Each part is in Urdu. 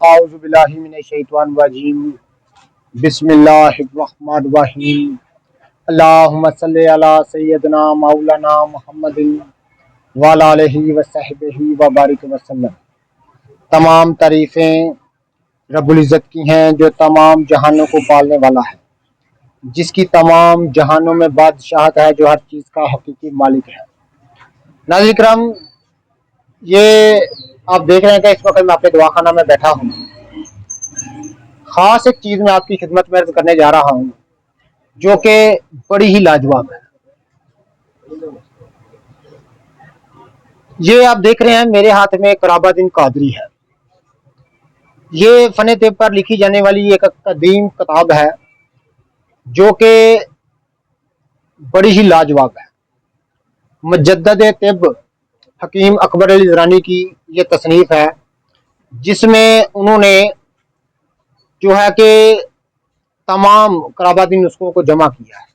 اعوذ باللہ من الشیطان الرجیم بسم اللہ الرحمن الرحیم اللہم صلی علی سیدنا مولانا محمد وعلی آلہ وصحبہ وبارک وسلم۔ تمام تعریفیں رب العزت کی ہیں جو تمام جہانوں کو پالنے والا ہے، جس کی تمام جہانوں میں بادشاہت ہے، جو ہر چیز کا حقیقی مالک ہے۔ ناظرین کرام، یہ آپ دیکھ رہے ہیں کہ اس وقت میں اپنے دواخانہ میں بیٹھا ہوں۔ خاص ایک چیز میں آپ کی خدمت میں عرض کرنے جا رہا ہوں جو کہ بڑی ہی لاجواب ہے۔ یہ آپ دیکھ رہے ہیں میرے ہاتھ میں قرابہ دین قادری ہے۔ یہ فن طب پر لکھی جانے والی ایک قدیم کتاب ہے جو کہ بڑی ہی لاجواب ہے۔ مجدد طب حکیم اکبر علی درانی کی یہ تصنیف ہے، جس میں انہوں نے جو ہے کہ تمام قرابہ دین نسخوں کو جمع کیا ہے۔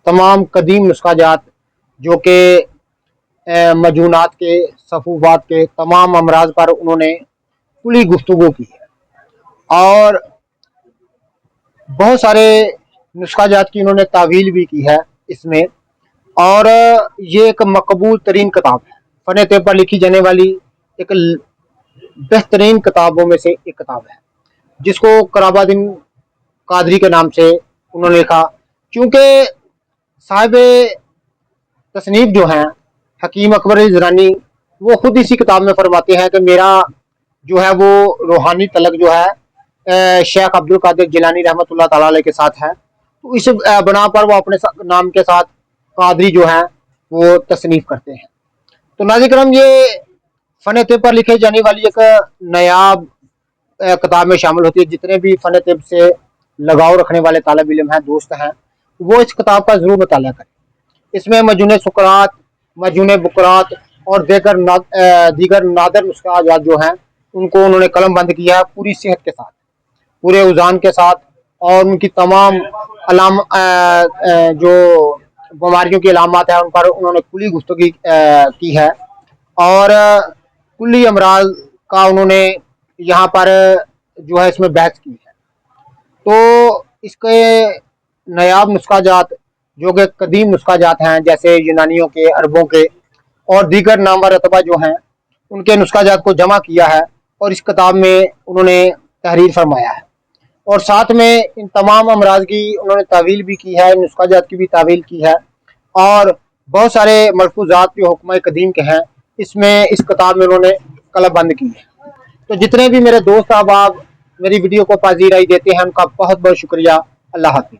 تمام قدیم نسخہ جات جو کہ مجونات کے، صفوفات کے تمام امراض پر انہوں نے کلی گفتگو کی ہے، اور بہت سارے نسخہ جات کی انہوں نے تعویل بھی کی ہے اس میں۔ اور یہ ایک مقبول ترین کتاب ہے، فن طب پر لکھی جانے والی ایک بہترین کتابوں میں سے ایک کتاب ہے، جس کو قرابہ دین قادری کے نام سے انہوں نے لکھا۔ چونکہ صاحب تصنیف جو ہیں حکیم اکبر علی درانی، وہ خود اسی کتاب میں فرماتے ہیں کہ میرا جو ہے وہ روحانی تعلق جو ہے شیخ عبد القادر جیلانی رحمۃ اللہ تعالیٰ علیہ کے ساتھ ہے، تو اس بنا پر وہ اپنے نام کے ساتھ قادری جو ہیں وہ تصنیف کرتے ہیں۔ تو ناظرین کرام، یہ فن طب پر لکھے جانے والی ایک نایاب کتاب میں شامل ہوتی ہے۔ جتنے بھی فن طب سے لگاؤ رکھنے والے طالب علم ہیں، دوست ہیں، وہ اس کتاب کا ضرور مطالعہ کریں۔ اس میں مجنون سقراط، مجنون بقراط اور دیگر نادر نسخہ جات جو ہیں ان کو انہوں نے قلم بند کیا ہے، پوری صحت کے ساتھ، پورے اوزان کے ساتھ، اور ان کی تمام جو بیماریوں کی علامات ہیں ان پر انہوں نے کلی گفتگو کی ہے، اور کلی امراض کا انہوں نے یہاں پر جو ہے اس میں بحث کی ہے۔ تو اس کے نایاب نسخہ جات جو کہ قدیم نسخہ جات ہیں، جیسے یونانیوں کے، عربوں کے اور دیگر نامور اتباع جو ہیں، ان کے نسخہ جات کو جمع کیا ہے اور اس کتاب میں انہوں نے تحریر فرمایا ہے، اور ساتھ میں ان تمام امراض کی انہوں نے تعویل بھی کی ہے، نسخہ جات کی بھی تعویل کی ہے، اور بہت سارے ملفوظات جو حکمہ قدیم کے ہیں اس میں اس کتاب میں انہوں نے قلم بند کی ہے۔ تو جتنے بھی میرے دوست احباب میری ویڈیو کو پذیرائی دیتے ہیں ان کا بہت بہت شکریہ۔ اللہ حافظ۔